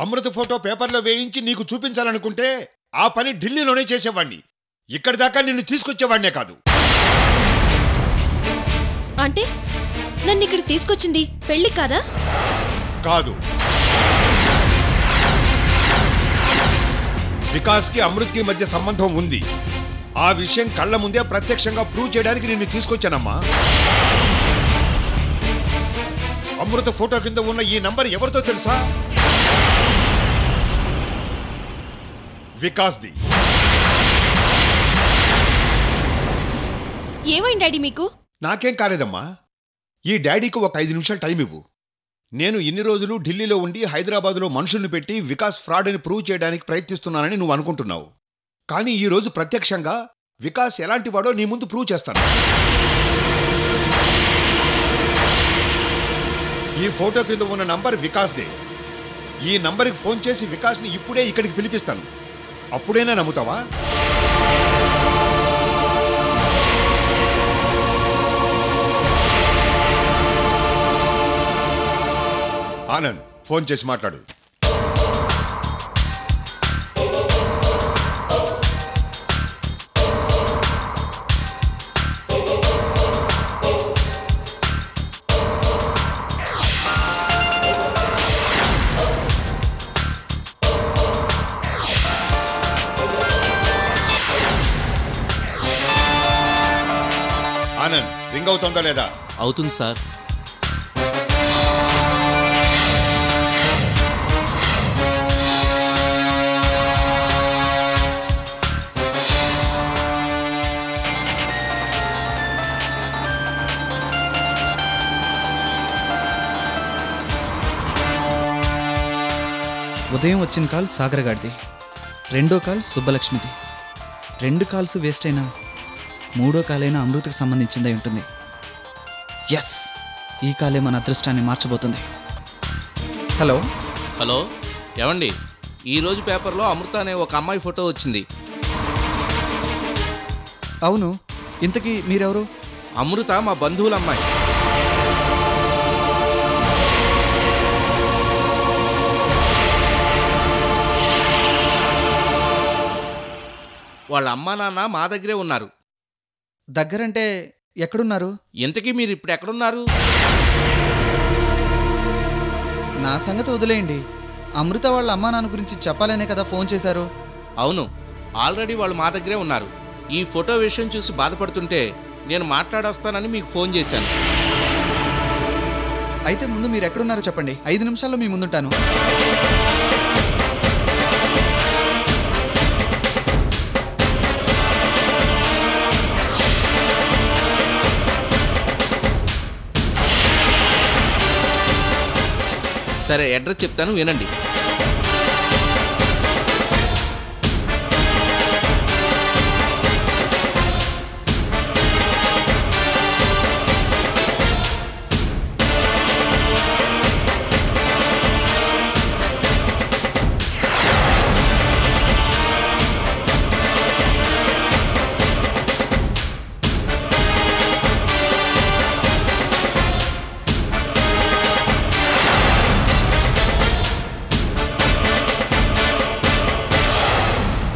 అమృత photo పేపర్లో వేయించి నీకు చూపించాలనుకుంటే ఆ పని ఢిల్లీలోనే చేసేవాణ్ణి. ఇక్కడి దాకా నిన్ను తీసుకొచ్చేవాణ్ణే కాదు. అంటే నన్ను ఇక్కడ తీసుకొచ్చింది పెళ్లి కాదా? కాదు. వికాస్కి అమృత్కి మధ్య సంబంధం ఉంది. ఆ విషయం కళ్ళ ముందే ప్రత్యక్షంగా ప్రూవ్ చేయడానికి నిన్ను తీసుకొచ్చానమ్మా. అమృత ఫోటో కింద ఉన్న ఈ నంబర్ ఎవరితో తెలుసా? వికాస్ది. ఏమైంది డాడీ మీకు? నాకేం కాలేదమ్మా. ఈ డాడీకి ఒక 5 నిమిషాలు టైం ఇవ్వు. నేను ఇన్ని రోజులు ఢిల్లీలో ఉండి హైదరాబాదులో మనుషుల్ని పెట్టి వికాస్ ఫ్రాడ్ అని ప్రూవ్ చేయడానికి ప్రయత్నిస్తున్నానని నువ్వు అనుకుంటున్నావు. కానీ ఈరోజు ప్రత్యక్షంగా వికాస్ ఎలాంటి వాడో నీ ముందు ప్రూవ్ చేస్తాను. ఈ ఫోటో కింద ఉన్న నంబర్ వికాస్దే. ఈ నంబర్కి ఫోన్ చేసి వికాస్ని ఇప్పుడే ఇక్కడికి పిలిపిస్తాను. అప్పుడైనా నమ్ముతావా? ఆనంద్, ఫోన్ చేసి మాట్లాడు. ఆనంద్, రింగ్ అవుతుందా లేదా? అవుతుంది సార్. ఉదయం వచ్చిన కాల్ సాగర్ గాడిది, రెండో కాల్ సుబ్బలక్ష్మిది. 2 కాల్స్ వేస్ట్ అయినా 3వ కాలైనా అమృతకు సంబంధించిందై ఉంటుంది. ఎస్, ఈ కాలే మన అదృష్టాన్ని మార్చబోతుంది. హలో హలో, ఏమండి? ఈరోజు పేపర్లో అమృత అనే ఒక అమ్మాయి ఫోటో వచ్చింది. అవును, ఇంతకీ మీరెవరు? అమృత మా బంధువుల అమ్మాయి. వాళ్ళ అమ్మా నాన్న మా దగ్గరే ఉన్నారు. దగ్గరంటే ఎక్కడున్నారు? ఇంతకీ మీరు ఇప్పుడు ఎక్కడున్నారు? నా సంగతి వదిలేయండి. అమృత వాళ్ళ అమ్మా నాన్న గురించి చెప్పాలనే కదా ఫోన్ చేశారు? అవును, ఆల్రెడీ వాళ్ళు మా దగ్గరే ఉన్నారు. ఈ ఫోటో విషయం చూసి బాధపడుతుంటే నేను మాట్లాడొస్తానని మీకు ఫోన్ చేశాను. అయితే ముందు మీరు ఎక్కడున్నారో చెప్పండి, 5 నిమిషాల్లో మీ ముందుంటాను. సరే, అడ్రస్ చెప్తాను, వినండి.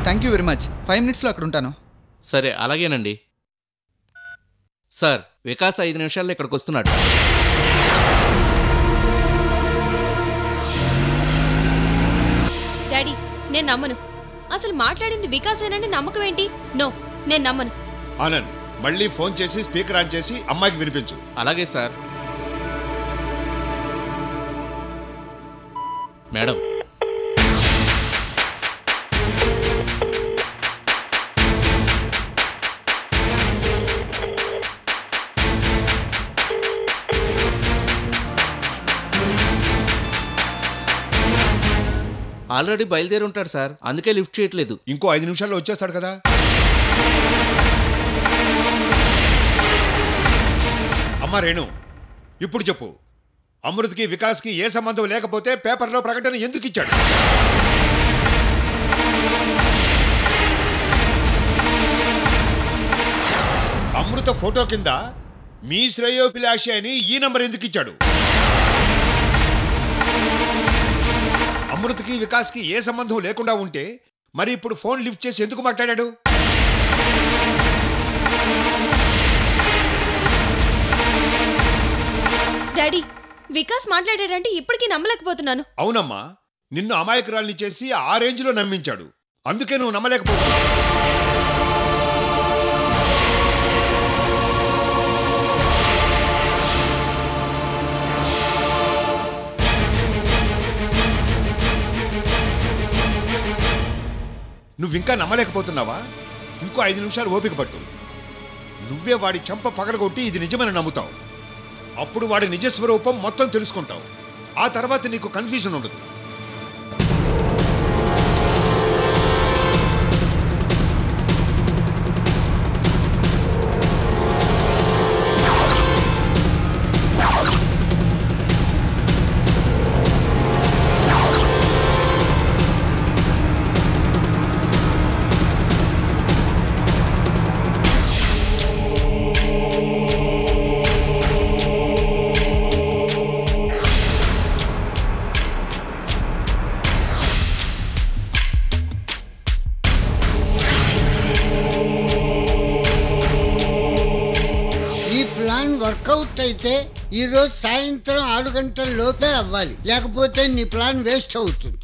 Thank you very much. 5 మినిట్స్లో అక్కడ ఉంటాను. సరే, అలాగేనండి. సార్, వికాస్ 5 నిమిషాల్లో ఇక్కడికి వస్తున్నాడు. డాడీ, నేను నమ్మను. అసలు మాట్లాడింది వికాసేనని నమ్మకం ఏంటి? నో, నేను నమ్మను. ఆనంద్, మళ్ళీ ఫోన్ చేసి స్పీకర్ ఆన్ చేసి అమ్మాయికి వినిపించు. అలాగే సార్. మేడం, ఆల్రెడీ బయలుదేరి ఉంటాడు సార్, అందుకే లిఫ్ట్ చేయట్లేదు. ఇంకో 5 నిమిషాల్లో వచ్చేస్తాడు కదా. అమ్మా రేణు, ఇప్పుడు చెప్పు, అమృత్కి వికాస్కి ఏ సంబంధం లేకపోతే పేపర్లో ప్రకటన ఎందుకు ఇచ్చాడు? అమృత ఫోటో కింద మీ శ్రేయోభిలాషి అని ఈ నంబర్ ఎందుకు ఇచ్చాడు? అమృతకి వికాస్కి ఏ సంబంధం లేకుండా ఉంటే మరి ఇప్పుడు ఫోన్ లిఫ్ట్ చేసి ఎందుకు మాట్లాడాడు? డాడీ, వికాస్ మాట్లాడాడంటే ఇప్పటికీ నమ్మలేకపోతున్నాను. అవునమ్మా, నిన్ను అమాయకురాల్ని చేసి ఆ రేంజ్లో నమ్మించాడు. అందుకే నువ్వు నమ్మలేకపోతున్నావు. నువ్వింకా నమ్మలేకపోతున్నావా? ఇంకో 5 నిమిషాలు ఓపిక పట్టు. నువ్వే వాడి చెంప పగలగొట్టి ఇది నిజమని నమ్ముతావు. అప్పుడు వాడి నిజస్వరూపం మొత్తం తెలుసుకుంటావు. ఆ తర్వాత నీకు కన్ఫ్యూజన్ ఉండదు. వర్కౌట్ అయితే ఈరోజు సాయంత్రం 6 గంటల లోపే అవ్వాలి, లేకపోతే నీ ప్లాన్ వేస్ట్ అవుతుంది.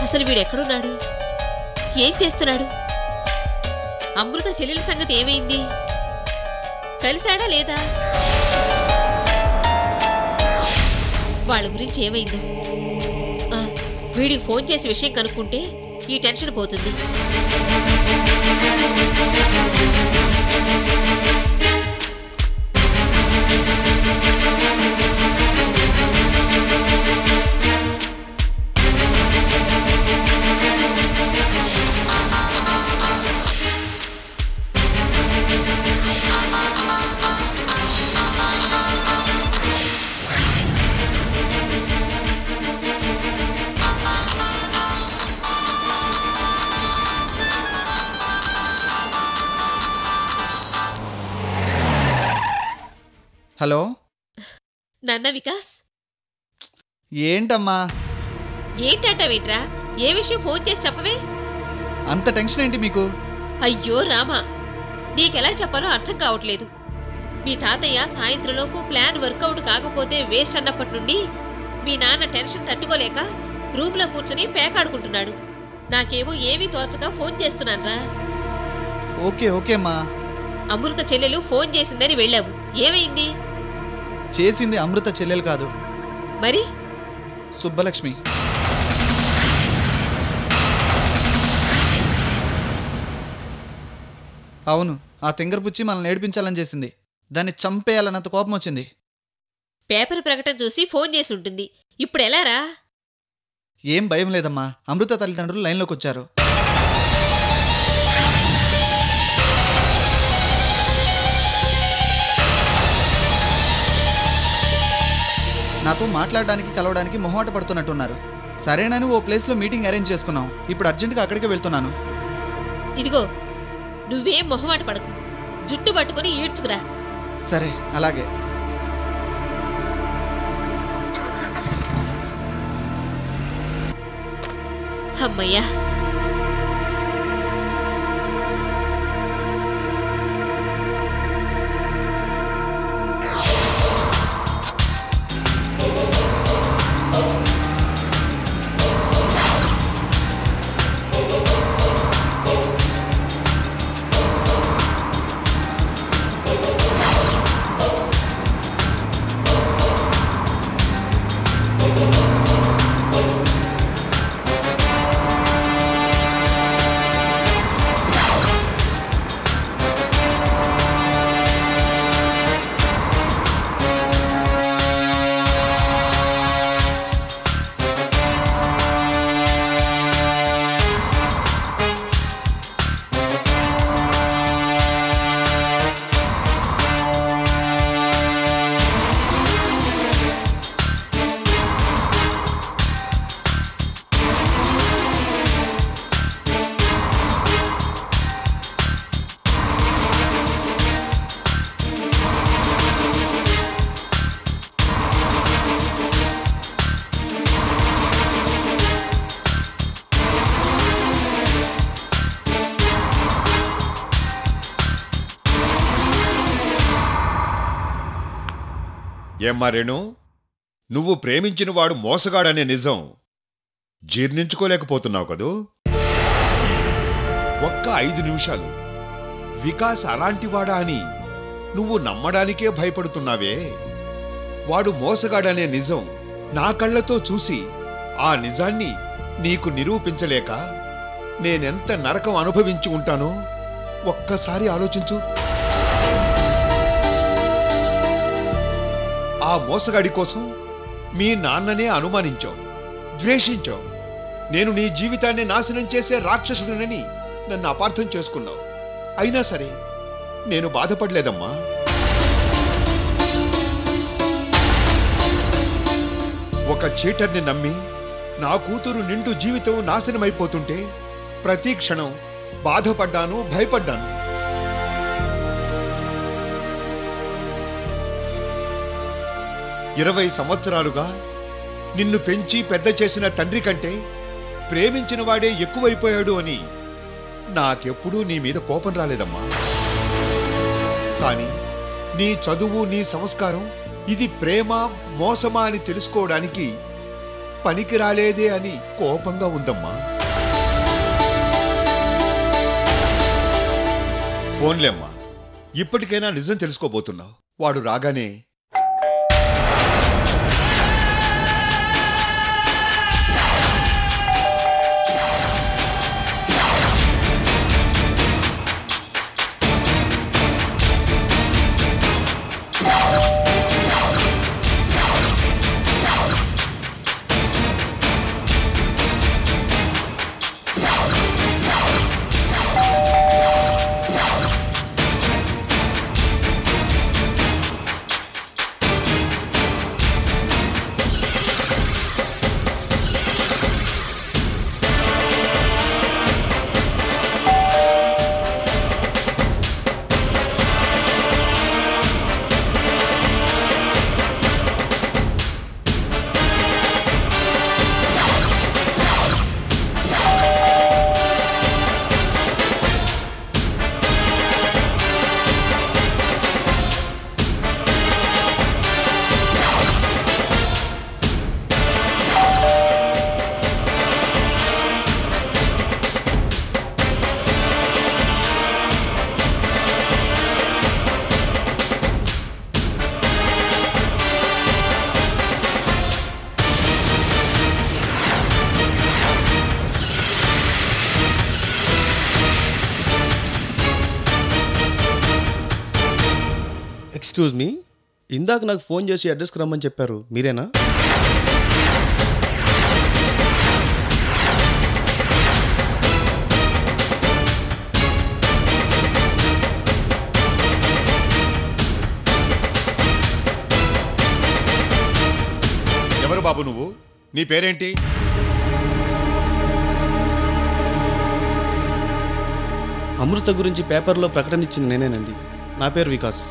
అసలు వీడు ఎక్కడున్నాడు? ఏం చేస్తున్నాడు? అమృత చెల్లెల సంగతి ఏమైంది? కలిశాడా లేదా? వాళ్ళ గురించి ఏమైందో వీడికి ఫోన్ చేసి విషయం కనుక్కుంటే ఈ టెన్షన్ పోతుంది. హలో నాన్న వికాస్, ఏంటమ్మా? ఏంటంటావేంట్రా? ఏ విషయం ఫోన్ చేసి చెప్పవే. అంత టెన్షన్ ఏంటి మీకు? అయ్యో రామా, నీకెలా చెప్పాలో అర్థం కావట్లేదు. మీ తాతయ్య సాయంత్రంలోపు ప్లాన్ వర్కౌట్ కాకపోతే వేస్ట్ అన్నప్పటి నుండి మీ నాన్న టెన్షన్ తట్టుకోలేక రూమ్లో కూర్చొని పేకాడుకుంటున్నాడు. నాకేమో ఏమీ తోచక ఫోన్ చేస్తున్నాన్రా. ఓకే ఓకే అమ్మా. అమృత చెల్లెలు ఫోన్ చేసిందని వెళ్ళావు, ఏమైంది? చేసింది అమృత చెల్లెలు కాదు, మరి సుబ్బలక్ష్మి. అవును, ఆ తింగరపుచ్చి మనల్ని ఏడిపించాలని చేసింది. దాన్ని చంపేయాలన్నంత కోపం వచ్చింది. పేపర్ ప్రకటన చూసి ఫోన్ చేసి ఉంటుంది. ఇప్పుడు ఎలారా? ఏం భయం లేదమ్మా, అమృత తల్లిదండ్రులు లైన్లోకి వచ్చారు. నాతో మాట్లాడడానికి కలవడానికి మొహమాట పడుతున్నట్టున్నారు. సరేనని ఓ ప్లేస్లో మీటింగ్ అరేంజ్ చేసుకున్నాం. ఇప్పుడు అర్జెంటుగా అక్కడికే వెళ్తున్నాను. ఇదిగో, నువ్వేం మొహమాట పడకు, జుట్టు పట్టుకుని ఈడ్చుకురా. సరే, అలాగే. అమ్మయ్యా, ఏమ్మా రేణు, నువ్వు ప్రేమించిన వాడు మోసగాడనే నిజం జీర్ణించుకోలేకపోతున్నావు కదూ? ఒక్క 5 నిమిషాలు వికాస్ అలాంటివాడా అని నువ్వు నమ్మడానికే భయపడుతున్నావే. వాడు మోసగాడనే నిజం నా కళ్ళతో చూసి ఆ నిజాన్ని నీకు నిరూపించలేక నేనెంత నరకం అనుభవించి ఉంటానో ఒక్కసారి ఆలోచించు. ఆ మోసగాడి కోసం మీ నాన్ననే అనుమానించావు, ద్వేషించావు. నేను నీ జీవితాన్ని నాశనం చేసే రాక్షసుడినని నన్ను అపార్థం చేసుకున్నావు. అయినా సరే నేను బాధపడలేదమ్మా. ఒక చీటర్ని నమ్మి నా కూతురు నిండు జీవితం నాశనమైపోతుంటే ప్రతి క్షణం బాధపడ్డాను, భయపడ్డాను. ఇరవై సంవత్సరాలుగా నిన్ను పెంచి పెద్ద చేసిన తండ్రి కంటే ప్రేమించిన వాడే ఎక్కువైపోయాడు అని నాకెప్పుడూ నీ మీద కోపం రాలేదమ్మా. కానీ నీ చదువు, నీ సంస్కారం ఇది ప్రేమ మోసమా అని తెలుసుకోవడానికి పనికి రాలేదే అని కోపంగా ఉందమ్మా. ఫోన్లేమ్మా, ఇప్పటికైనా నిజం తెలుసుకోబోతున్నావు. వాడు రాగానే ఎక్స్క్యూజ్ మీ, ఇందాక నాకు ఫోన్ చేసి అడ్రస్కి రమ్మని చెప్పారు, మీరేనా? ఎవరు బాబు నువ్వు? నీ పేరేంటి? అమృత గురించి పేపర్లో ప్రకటన ఇచ్చింది నేనేనండి. నా పేరు వికాస్.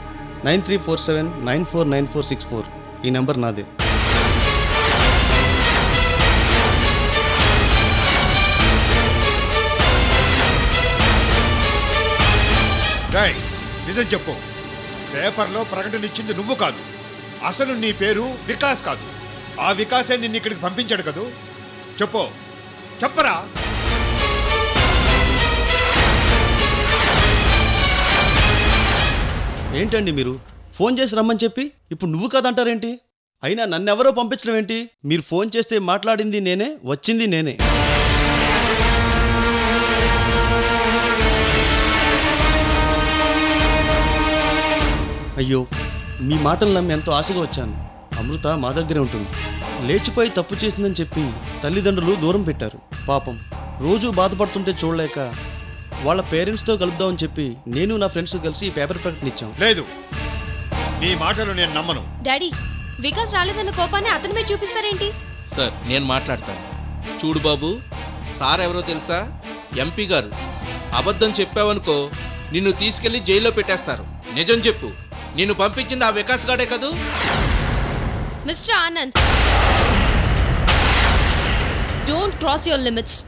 9347949464 ఈ నెంబర్ నాదే. నిజం చెప్పు. పేపర్లో ప్రకటన ఇచ్చింది నువ్వు కాదు. అసలు నీ పేరు వికాస్ కాదు. ఆ వికాసే నిన్ను ఇక్కడికి పంపించాడు కదూ. చెప్పు, చెప్పరా. ఏంటండి మీరు ఫోన్ చేసి రమ్మని చెప్పి ఇప్పుడు నువ్వు కాదంటారేంటి? అయినా నన్నెవరో పంపించడం ఏంటి? మీరు ఫోన్ చేస్తే మాట్లాడింది నేనే, వచ్చింది నేనే. అయ్యో, మీ మాటలు నమ్మి ఎంతో ఆశగా వచ్చాను. అమృత మా దగ్గరే ఉంటుంది. లేచిపోయి తప్పు చేసిందని చెప్పి తల్లిదండ్రులు దూరం పెట్టారు. పాపం రోజు బాధపడుతుంటే చూడలేక వాళ్ళ పేరెంట్స్తో కలుపుదామని చెప్పి నేను నా ఫ్రెండ్స్ కలిసి ఈ పేపర్ ప్రకటన ఇచ్చాం. లేదు, నీ మాటలు నేను నమ్మను. డాడీ, వికాస్ రాలేదన్న కోపాన్ని అతని మీద చూపిస్తారేంటి? సార్, నేను మాట్లాడతాను. చూడు బాబు, సార్ ఎవరో తెలుసా? ఎంపీ గారు. అబద్ధం చెప్పావనుకో నిన్ను తీసుకెళ్లి జైల్లో పెట్టేస్తారు. నిజం చెప్పు, నిన్ను పంపించింది ఆ వికాస్ గాడే కదూ? Mister Anand, don't cross your limits.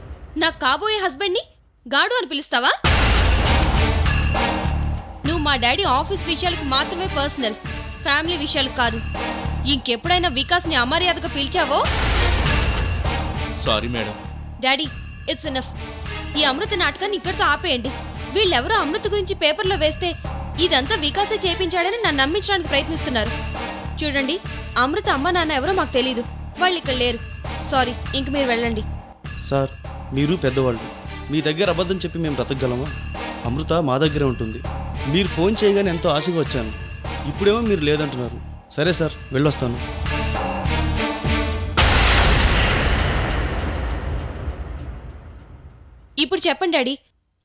నా కాబోయే హస్బెండ్ని గాడు అని పిలుస్తావా? నువ్వు మా డాడీ ఆఫీస్ విషయాలకు మాత్రమే పర్సనల్, ఫ్యామిలీ విషయాలకు కాదు. ఇంకెప్పుడైనా వికాస్ని అమర్యాదగా పిలిచావో sorry madam. Daddy, it's enough. ఈ అమృత నాటకాన్ని ఇక్కడితో ఆపేయండి. వీళ్ళెవరో అమృత గురించి పేపర్లో వేస్తే ఇదంతా వికాసే చేపించాడని నన్ను నమ్మించడానికి ప్రయత్నిస్తున్నారు. చూడండి, అమృత అమ్మ నాన్న ఎవరో మాకు తెలీదు. వాళ్ళు ఇక్కడ లేరు. సారీ, ఇంక మీరు వెళ్ళండి. సార్, మీరు పెద్దవాళ్ళు, మీ దగ్గర అబద్ధం చెప్పి మేము బ్రతకగలమా? అమృత మా దగ్గరే ఉంటుంది. మీరు ఫోన్ చేయగానే ఎంతో ఆశగా వచ్చాను. ఇప్పుడేమో మీరు లేదంటున్నారు. సరే సార్, వెళ్ళొస్తాను. ఇప్పుడు చెప్పండి డాడీ,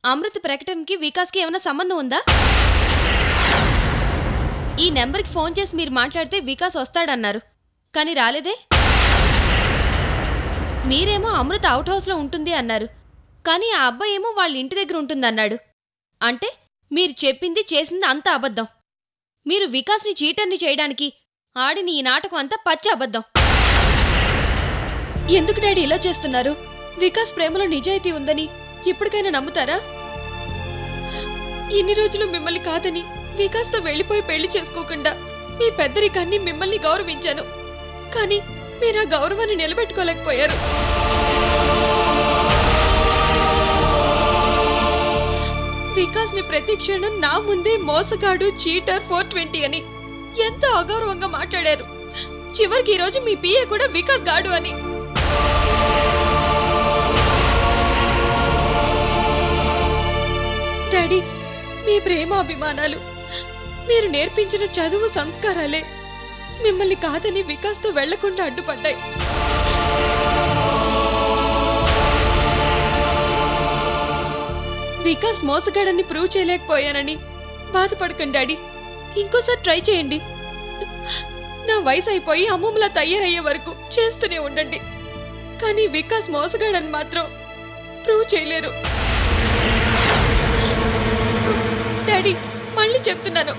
అమృత ప్రకటనకి వికాస్కి ఏమైనా సంబంధం ఉందా? ఈ నెంబర్కి ఫోన్ చేసి మీరు మాట్లాడితే వికాస్ వస్తాడన్నారు, కానీ రాలేదే. మీరేమో అమృత అవుట్ హౌస్లో ఉంటుంది అన్నారు, కానీ ఆ అబ్బాయి ఏమో వాళ్ళ ఇంటి దగ్గర ఉంటుందన్నాడు. అంటే మీరు చెప్పింది చేసింది అంతా అబద్ధం. మీరు వికాస్ని చీటర్ని చేయడానికి ఆడిన ఈ నాటకం అంతా పచ్చ అబద్ధం. ఎందుకు డాడీ ఇలా చేస్తున్నారు? వికాస్ ప్రేమలో నిజాయితీ ఉందని ఇప్పటికైనా నమ్ముతారా? ఇన్ని రోజులు మిమ్మల్ని కాదని వికాస్తో వెళ్ళిపోయి పెళ్లి చేసుకోకుండా మీ పెద్దరికాన్ని మిమ్మల్ని గౌరవించాను, కానీ మీరు ఆ గౌరవాన్ని నిలబెట్టుకోలేకపోయారు. వికాస్ని ప్రతి క్షణం నా ముందే మోసగాడు, చీటర్, 420 అని ఎంత అగౌరవంగా మాట్లాడారు. చివరికి ఈరోజు మీ పిఏ కూడా వికాస్ గాడు అని. డాడీ, మీ ప్రేమ అభిమానాలు, మీరు నేర్పించిన చదువు సంస్కారాలే మిమ్మల్ని కాదని వికాస్తో వెళ్లకుండా అడ్డుపడ్డాయి. వికాస్ మోసగాడని ప్రూవ్ చేయలేకపోయానని బాధపడకండి డాడీ. ఇంకోసారి ట్రై చేయండి. నా వయసు అయిపోయి అమ్మమ్మలా తయారయ్యే వరకు చేస్తూనే ఉండండి, కానీ వికాస్ మోసగాడని మాత్రం ప్రూవ్ చేయలేరు. డాడీ, మళ్ళీ చెప్తున్నాను,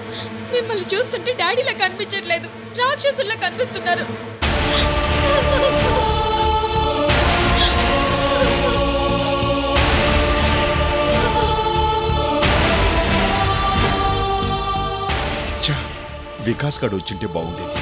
మిమ్మల్ని చూస్తుంటే డాడీలా కనిపించట్లేదు, రాక్షసుల్లా కనిపిస్తున్నారు. వికాస్ గాడు వచ్చింటే బాగుండేది.